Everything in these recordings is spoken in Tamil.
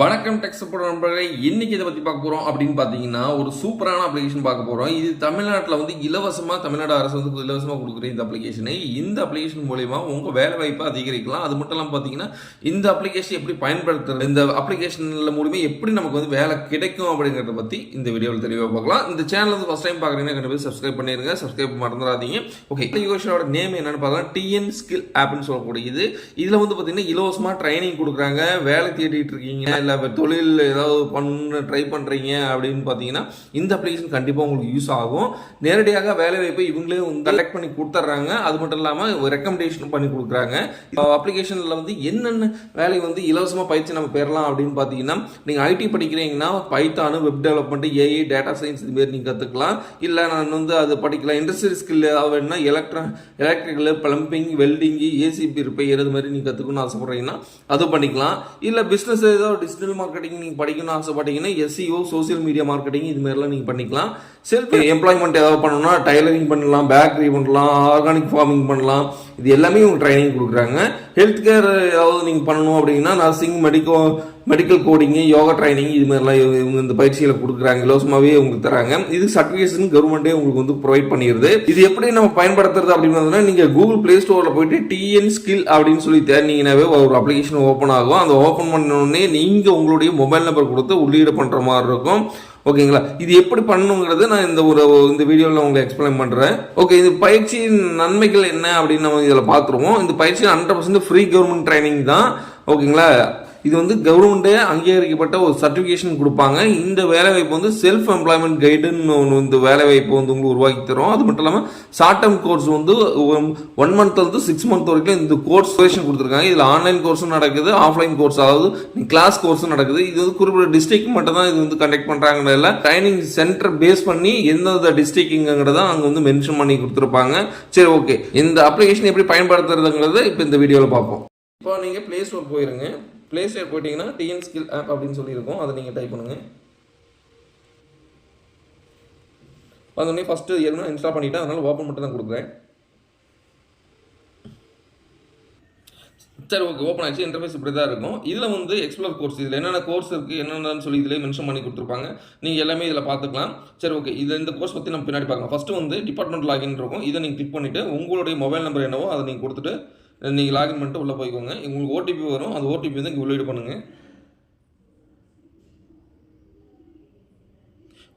வணக்கம் டெக் சப்போர்ட் நண்பர்களே. இன்னைக்கு இதை பற்றி பார்க்க போகிறோம் அப்படின்னு பார்த்தீங்கன்னா ஒரு சூப்பரான அப்ளிகேஷன் பார்க்க போகிறோம். இது தமிழ்நாட்டில் வந்து இலவசமாக தமிழ்நாடு அரசு வந்து இலவசமாக கொடுக்குற இந்த அப்ளிகேஷனை இந்த அப்ளிகேஷன் மூலயமா உங்கள் வேலை வாய்ப்பை அதிகரிக்கலாம். அது மட்டும் இல்லாமல் பார்த்தீங்கன்னா இந்த அப்ளிகேஷன் எப்படி பயன்படுத்துறது, இந்த அப்ளிகேஷனில் மூலியமாக எப்படி நமக்கு வந்து வேலை கிடைக்கும் அப்படிங்கிறத பற்றி இந்த வீடியோவில் தெளிவாக பார்க்கலாம். இந்த சேனல் வந்து ஃபஸ்ட் டைம் பார்க்குறீங்கன்னா கண்டிப்பாக சப்ஸ்கிரைப் பண்ணிடுங்க. சப்ஸ்கிரைப் மறந்துடாதீங்க. ஓகே, அப்ளிகேஷனோட நேம் என்னன்னு பார்க்கலாம். டிஎன் ஸ்கில் ஆப்னு சொல்லக்கூடியது. இதில் வந்து பார்த்தீங்கன்னா இலவசமாக ட்ரைனிங் கொடுக்குறாங்க. வேலை தேடிட்டு இருக்கீங்க, இல்லை தொழில் ஏதாவது பண்ண ட்ரை பண்ணுறீங்க அப்படின்னு பார்த்தீங்கன்னா இந்த அப்ளிகேஷன் கண்டிப்பாக உங்களுக்கு யூஸ் ஆகும். நேரடியாக வேலை வாய்ப்பை இவங்களே வந்து கலெக்ட் பண்ணி கொடுத்துட்றாங்க. அது மட்டும் இல்லாமல் ரெக்கமெண்டேஷன் பண்ணி கொடுக்குறாங்க. அப்ளிகேஷனில் வந்து என்னென்ன வேலை வந்து இலவசமாக பயிற்சி நம்ம பெறலாம் அப்படின்னு பார்த்தீங்கன்னா, நீங்கள் ஐடி படிக்கிறீங்கன்னா Python, web development, AI, data science இதுமாரி நீங்கள் கற்றுக்கலாம். இல்லை நான் வந்து அது படிக்கலாம். இண்டஸ்ட்ரியல் ஸ்கில் ஏதாவது வேணும்னா எலக்ட்ரிக்கல், பிளம்பிங், வெல்டிங்கு, ஏசிபி ரிப்பேர் இது மாதிரி நீங்கள் கற்றுக்கணும்னு ஆசைப்படுறீங்கன்னா அது பண்ணிக்கலாம். இல்லை பிஸ்னஸ் ஏதாவது டிஜிட்டல் மார்க்கெட்டிங் நீங்கள் படிக்கணும்னு ஆசைப்பட்டீங்கன்னா எஸ்இஓ, சோசியல் மீடியா மார்க்கெட்டிங் இது மாதிரிலாம் நீங்கள் பண்ணிக்கலாம். செல்ஃப் எம்ப்ளாய்மெண்ட் ஏதாவது பண்ணணும்னா டைலரிங் பண்ணலாம், பேக்கரி பண்ணலாம், ஆர்கானிக் ஃபார்மிங் பண்ணலாம். இது எல்லாமே உங்களுக்கு ட்ரைனிங் கொடுக்குறாங்க. ஹெல்த் கேர் ஏதாவது நீங்கள் பண்ணணும் அப்படின்னா nursing, medical coding, yoga training இது மாதிரிலாம் இவங்க இந்த பயிற்சிகளை கொடுக்குறாங்க. இலவசமாகவே உங்களுக்கு தராங்க. இது சர்டிஃபிகேஷன் கவர்மெண்ட்டே உங்களுக்கு வந்து ப்ரொவைட் பண்ணிடுது. இது எப்படி நம்ம பயன்படுத்துறது அப்படின்னு நீங்கள் கூகுள் பிளே ஸ்டோரில் போயிட்டு டிஎன் ஸ்கில் அப்படின்னு சொல்லி தேடினீங்கன்னாவே ஒரு அப்ளிகேஷன் ஓப்பன் ஆகும். அந்த ஓப்பன் பண்ணோடனே நீங்கள் உங்களுடைய மொபைல் நம்பர் கொடுத்து உள்ளீடு பண்ணுற மாதிரி இருக்கும். ஓகேங்களா, இது எப்படி பண்ணணுங்கிறது நான் இந்த வீடியோவில் உங்களுக்கு எக்ஸ்பிளைன் பண்ணுறேன். ஓகே, இது பயிற்சியின் நன்மைகள் என்ன அப்படின்னு நம்ம இதில் பார்த்துருவோம். இந்த பயிற்சி 100% ஃப்ரீ கவர்மெண்ட் ட்ரைனிங் தான். ஓகேங்களா, இது வந்து கவர்மெண்ட்டே அங்கீகரிக்கப்பட்ட ஒரு சர்டிஃபிகேஷன் கொடுப்பாங்க. இந்த வேலைவாய்ப்பு வந்து செல்ஃப் எம்ப்ளாய்மெண்ட் கைடுன்னு ஒன்று இந்த வேலைவாய்ப்பு வந்து உங்களுக்கு உருவாக்கி தரும். அது மட்டும் இல்லாமல் ஷார்ட் டேர்ம் கோர்ஸ் வந்து 1 month வந்து 6 month வரைக்கும் இந்த கோர்ஸ் கொடுத்துருக்காங்க. இதில் ஆன்லைன் கோர்ஸும் நடக்குது, ஆஃப்லைன் கோர்ஸ் அதாவது கிளாஸ் கோர்ஸும் நடக்குது. இது வந்து குறிப்பிட்ட டிஸ்ட்ரிக்ட் மட்டும் தான் இது வந்து கண்டக்ட் பண்ணுறாங்கன்றதுல ட்ரைனிங் சென்டர் பேஸ் பண்ணி எந்தெந்த டிஸ்ட்ரிக்ட்ங்கிறத அங்கே வந்து மென்ஷன் பண்ணி கொடுத்துருப்பாங்க. சரி, ஓகே, இந்த அப்ளிகேஷன் எப்படி பயன்படுத்துறதுங்கிறத இப்போ இந்த வீடியோவில் பார்ப்போம். இப்போ நீங்கள் ப்ளே ஸ்டோர் போயிருங்க. ப்ளே ஸ்டோர் போயிட்டீங்கன்னா டிஎன் ஸ்கில் ஆப் அப்படின்னு சொல்லியிருக்கோம். அதை நீங்கள் டைப் பண்ணுங்கள். வந்தோடனே ஃபஸ்ட்டு ஏற்கனவே இன்ஸ்டால் பண்ணிவிட்டேன், அதனால் ஓப்பன் மட்டும் தான் கொடுக்குறேன். சரி, ஓகே, ஓப்பன் ஆகிடுச்சு. இன்டர்ஃபேஸ் இப்படி தான் இருக்கும். இதில் வந்து எக்ஸ்ப்ளோர் கோர்ஸ், இதில் என்னென்ன கோர்ஸ் இருக்குது என்னென்னு சொல்லி இதில் மென்ஷன் பண்ணி கொடுத்துருப்பாங்க. நீங்கள் எல்லாமே இதில் பார்த்துக்கலாம். சரி, ஓகே, இந்த கோர்ஸ் பற்றி நம்ம பின்னாடி பார்க்கலாம். ஃபஸ்ட்டு வந்து டிபார்ட்மெண்ட் லாகின் இருக்கும். இதை நீங்கள் கிளிக் பண்ணிவிட்டு உங்களுடைய மொபைல் நம்பர் என்னவோ அதை நீங்கள் கொடுத்துட்டு நீங்கள் லாகின் பண்ணிட்டு உள்ளே போய்க்கோங்க. உங்களுக்கு ஓடிபி வரும். அந்த ஓடிபி வந்து இங்கே உள்ளீடு பண்ணுங்கள்.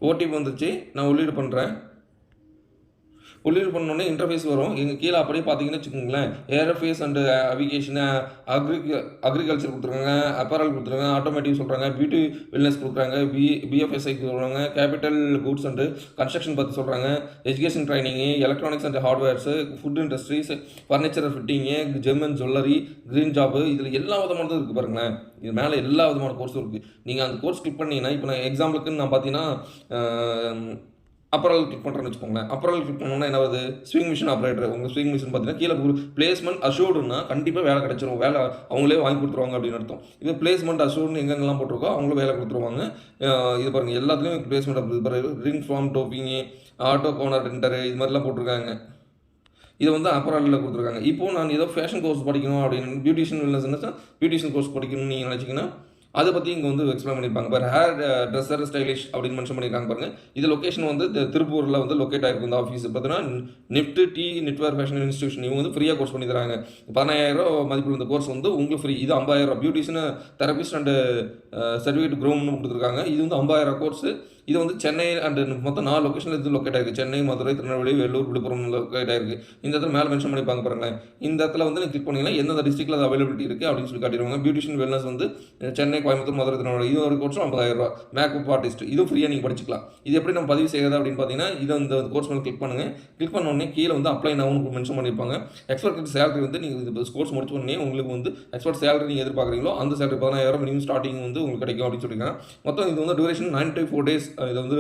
ஓடிபி வந்துச்சு, நான் உள்ளீடு பண்ணுறேன். உள்ளீடு பண்ணோடனே இன்டர்ஃபேஸ் வரும். எங்கள் கீழே அப்படியே பார்த்தீங்கன்னு வச்சுக்கோங்களேன், ஏரோஃபேஸ் அண்ட் அவிகேஷன், அக்ரிகல்ச்சர் கொடுத்துருக்காங்க, அப்பரல் கொடுத்துருக்காங்க, ஆட்டோமேட்டிவ் சொல்கிறாங்க, பியூட்டி வெல்னஸ் கொடுக்குறாங்க, பிஎஃப்எஸ்ஐ சொல்கிறாங்க, கேபிட்டல் குட்ஸ் அண்டு கன்ஸ்ட்ரக்ஷன் பற்றி சொல்கிறாங்க, education training, electronics and hardwares, food industries, furniture fitting, GeM and jewellery, green job, இதில் எல்லா விதமானதும் இருக்குது பாருங்களேன். இது மேலே எல்லா விதமான கோர்ஸும் இருக்குது. நீங்கள் அந்த கோர்ஸ் கிளிக் பண்ணிங்கன்னா, இப்போ நான் எக்ஸாம்பிளுக்குன்னு நான் பார்த்தீங்கன்னா அப்பரல் கிளிக் பண்ணுறேன்னு வச்சுக்கோங்களேன். அப்பரல் கிளிக் பண்ணோன்னா என்ன வருது, ஸ்விங் மிஷின் ஆப்ரேட்டர். உங்கள் ஸ்விங் மிஷின் பார்த்தீங்கன்னா கீழே பிளேஸ்மெண்ட் அஷூர்டுன்னா கண்டிப்பாக வேலை கிடைச்சிரும், வேலை அவங்களே வாங்கி கொடுத்துருவாங்க அப்படின்னு அர்த்தம். இது பிளேஸ்மெண்ட் அஷூர்னு எங்கெங்கெல்லாம் போட்டிருக்கோ அவங்களும் வேலை கொடுத்துருவாங்க. இது பாருங்கள், எல்லாத்துலேயும் பிளேஸ்மெண்ட் அப்படி ring form, topping, auto corner render இது மாதிரிலாம் போட்டிருக்காங்க. இதை வந்து அப்பரலில் கொடுத்துருக்காங்க. இப்போது நான் ஏதோ ஃபேஷன் கோர்ஸ் படிக்கணும் அப்படின்னு, பியூட்டிஷியன் வெல்னஸ் பியூட்டிஷியன் கோர்ஸ் படிக்கணும்னு நீங்கள் நினச்சிங்கன்னா அதை பற்றி இங்கே வந்து எக்ஸ்பிளைன் பண்ணியிருப்பாங்க. பாரு, ஹேர் ட்ரெஸ்ஸர் ஸ்டைலிஷ் அப்படின்னு மென்ஷன் பண்ணியிருக்காங்க பாருங்கள். இது லொக்கேஷன் வந்து திருப்பூரில் வந்து லொக்கேட் ஆகிருக்கும். இந்த ஆஃபீஸ் பார்த்தீங்கன்னா நிஃப்ட் நெட்வொர்க் ஃபேஷன் இன்ஸ்டியூஷன். இவங்க வந்து ஃப்ரீயாக கோர்ஸ் பண்ணி தராங்க. 15000 மதிப்பில் இந்த கோர்ஸ் வந்து உங்களுக்கு ஃப்ரீ. இது 50000 பியூட்டிஷியன் தெரபிஸ்ட் அண்டு சர்டிஃபிகேட் க்ரூம்னு கொடுத்துருக்காங்க. இது வந்து 50000 கோர்ஸ். இது வந்து சென்னை அண்ட் மொத்தம் 4 லொக்கேஷனில் இது லொக்கேட் ஆகிருக்கு. சென்னை, மதுரை, திருநெல்வேலி, வேலூர், விழுப்புரம் லொக்கேட் ஆகிருக்கு. இந்த இடத்துல மேலே மென்ஷன் பண்ணிப்பாங்க பாருங்களேன். இந்த இடத்துல வந்து நீங்கள் கிளிக் பண்ணிங்கன்னா எந்தெந்த டிஸ்ட்ரிக்ட்டில் அது அவைலபிலிட்டி இருக்குது அப்படின்னு சொல்லி காட்டிடுவாங்க. பியூட்டிஷியன் வெல்னஸ் வந்து சென்னை, கோயம்புத்தூர், மதுரை, திருநெல்வேலி. இது ஒரு கோர்ஸும் 50000. மேக்கப் ஆர்டிஸ்ட் இதுவும் ஃப்ரீயாக நீங்கள் படிச்சிக்கலாம். இது எப்படி நம்ம பதிவு செய்யறது அப்படின்னு பார்த்தீங்கன்னா, இதை இந்த கோர்ஸ் மேலே கிளிக் பண்ணுங்கள். கிளிக் பண்ணோடனே கீழே வந்து அப்ளை நவுன்னு மென்ஷன் பண்ணியிருப்பாங்க. எக்ஸ்பெக்டட் சேலரி வந்து நீங்கள் இந்த கோர்ஸ் முடிச்ச உடனே உங்களுக்கு வந்து எக்ஸ்பெக்ட் சேலரி நீங்கள் எதிர்பார்க்குறீங்களோ அந்த சேலரி 15000 மினிமம் ஸ்டார்டிங் வந்து உங்களுக்கு கிடைக்கும் அப்படின்னு சொல்லியிருக்காங்க. மொத்தம் இது வந்து டியூரேஷன் 94 days. இது வந்து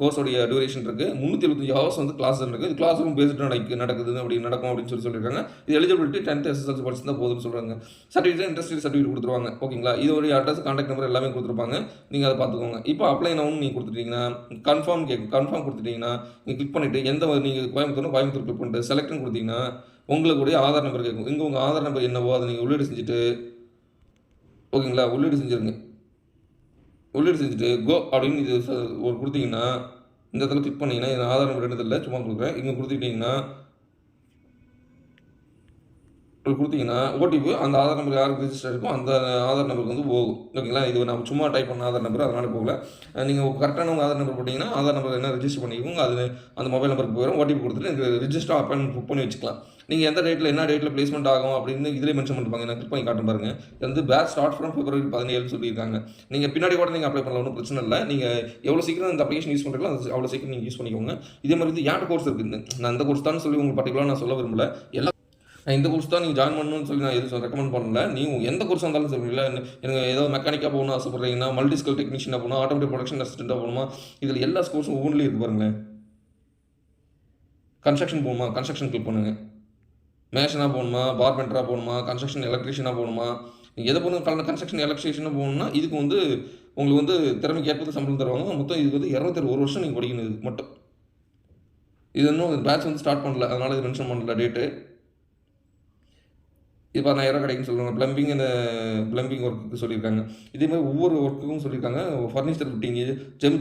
கோர்ஸோடைய டியூரேஷன் இருக்குது. 375 hours வந்து கிளாஸ் இருக்குது. இது கிளாஸ் ரூம் பேஸ்டு நடக்குது அப்படின்னு சொல்லியிருக்காங்க. இது எலிஜிபிலிட்டி 10th SSLC படிச்சிருந்தா போதும்னு சொல்கிறாங்க. சர்டிஃபிகேட் இண்டஸ்ட்ரியல் சர்டிஃபிகேட் கொடுத்துருவாங்க. ஓகேங்களா, இதோடைய அட்ரஸ், கான்டாக்ட் நம்பர் எல்லாமே கொடுத்துருப்பாங்க. நீங்கள் அதை பார்த்துக்கோங்க. இப்போ அப்ளை நவுன்னு நீங்கள் கொடுத்துட்டீங்கன்னா கன்ஃபார்ம் கேட்கும். கன்ஃபார்ம் கொடுத்துட்டீங்கன்னா நீங்கள் கிளிக் பண்ணிவிட்டு நீங்கள் கோயம்புத்தூர் கிளிக் பண்ணிட்டு செலக்ட்னு கொடுத்தீங்கன்னா உங்களுடைய ஆதார் நம்பர் கேட்கும். இங்கே உங்கள் ஆதார் நம்பர் என்னவோ அதை நீங்கள் உள்ளீடு செஞ்சுட்டு, ஓகேங்களா, உள்ளீடு செஞ்சுருங்க. உள்ளீடு செஞ்சுட்டு கோ அப்படின்னு இது ஒரு கொடுத்தீங்கன்னா இந்த இடத்துல கிளிக் பண்ணிங்கன்னா இது ஆதார் நம்பர் எடுத்ததில்லை சும்மா கொடுக்குறேன். இங்கே கொடுத்துக்கிட்டிங்கன்னா கொடுத்தீங்கன்னா ஓடிபி அந்த ஆதார் நம்பர் யாருக்கு ரிஜிஸ்டர் இருக்கோ அந்த ஆதார் நம்பருக்கு வந்து போகும். ஓகேங்களா? இது நம்ம சும்மா டைப் பண்ண ஆதார் நம்பர் அதனால போகல. நீங்கள் கரெக்டான உங்கள் ஆதார் நம்பர் போட்டிங்கன்னா ஆதார் நம்பர் என்ன ரிஜிஸ்டர் பண்ணிக்கோங்க. அது அந்த மொபைல் நம்பருக்கு போயிடும். ஓடிபி கொடுத்துட்டு எனக்கு ரிஜிஸ்டர் அப்பாயின்மெண்ட் புக் பண்ணி வச்சுக்கலாம். நீங்கள் எந்த டேட்டில் என்ன டேட்டில் பிளேஸ்மெண்ட் ஆகும் அப்படின்னு இதிலே மென்ஷன் பண்ணிருப்பாங்க. நான் கிளிக் பண்ணி காட்டும் பாருங்க. இது வந்து பேட்ச் ஸ்டார்ட் ஃப்ரம் February 17 சொல்லியிருக்காங்க. நீங்கள் பின்னாடி கூட நீங்கள் அப்ளை பண்ணலாம், ஒன்றும் பிரச்சனை இல்லை. நீங்கள் எவ்வளோ சீக்கிரம் இந்த அப்ளிகேஷன் யூஸ் பண்ணுறீங்களோ அவ்வளோ சீக்கிரம் நீங்கள் யூஸ் பண்ணிக்கோங்க. இதே மாதிரி வந்து ஏன்ட்ட கோர்ஸ் இருக்குது. நான் இந்த கோர்ஸ் தான் சொல்லி உங்களுக்கு பர்டிகுலராக நான் சொல்ல விரும்பல. நான் இந்த கோர்ஸ் தான் நீங்கள் ஜாயின் பண்ணணும்னு சொல்லி நான் எதுவும் ரெக்கமெண்ட் பண்ணல. நீங்கள் எந்த கோர்ஸ் வந்தாலும் சொல்லுவீங்களா, எனக்கு ஏதோ மெக்கானிக்காக போகணும்னு ஆசைப்படுறீங்கன்னா, மல்டி ஸ்கில் டெக்னீஷியனாக போகணும், ஆட்டோமேட்டிக் ப்ரொடக்ஷன் அசிஸ்டண்ட்டாக போகணுமா, இதில் எல்லா கோர்ஸும் ஒவ்வொன்றிலையும் இருக்குது பாருங்களேன். கன்ஸ்ட்ரக்ஷன் போகணுமா, கன்ஸ்ட்ரக்ஷன் கிளிக் பண்ணுங்கள். மேஷனாக போகணுமா, பார்பெண்டராக போகணுமா, கன்ஸ்ட்ரக்ஷன் எலக்ட்ரிஷியனாக போகணுமா, நீங்கள் எதை போகணும் கன்ஸ்ட்ரக்ஷன் எலக்ட்ரிஷியனாக போகணும்னா இதுக்கு வந்து உங்களுக்கு வந்து திறமைக்கு ஏற்பது சம்பளம் தருவாங்க. மொத்தம் இதுக்கு வந்து 201 வருஷம் நீங்கள் படிக்கணும் இது மட்டும். இது இன்னும் பேட்ச் வந்து ஸ்டார்ட் பண்ணல, அதனால் இது மென்ஷன் பண்ணல டேட்டு. இது 10,000 கிடைக்குன்னு சொல்லுவாங்க. ப்ளம்பிங் ஒர்க்குக்கு சொல்லியிருக்காங்க. இதே மாதிரி ஒவ்வொரு ஒர்க்குக்கும் சொல்லியிருக்காங்க. ஃபர்னிச்சர் ஃபிட்டிங்கு,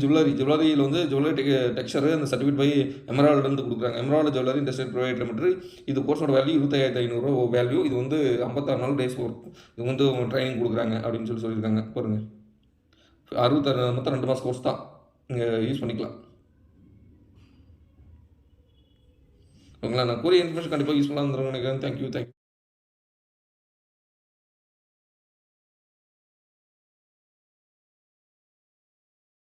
ஜுவல்லரியில் வந்து ஜுவல்லரி டெக்ஸ்சரு அந்த சர்டிஃபிகேட் பை எமரால்டு கொடுக்குறாங்க. Emerald jewellery industrial private limited. இது கோர்ஸோட வேல்யூ 25,500 வேல்யூ. இது வந்து 56 நாள் டேஸ் ஒர்க். இது வந்து ட்ரைனிங் கொடுக்குறாங்க அப்படின்னு சொல்லியிருக்காங்க. பாருங்கள், 66 மொத்தம் 2 மாதம் கோர்ஸ் தான் நீங்கள் யூஸ் பண்ணிக்கலாம். ஓகேங்களா? நான் கூறிய இன்ஃபர்மேஷன் கண்டிப்பாக யூஸ்ஃபுல்லாக இருந்துருங்க நினைக்கிறேன். தேங்க்யூ.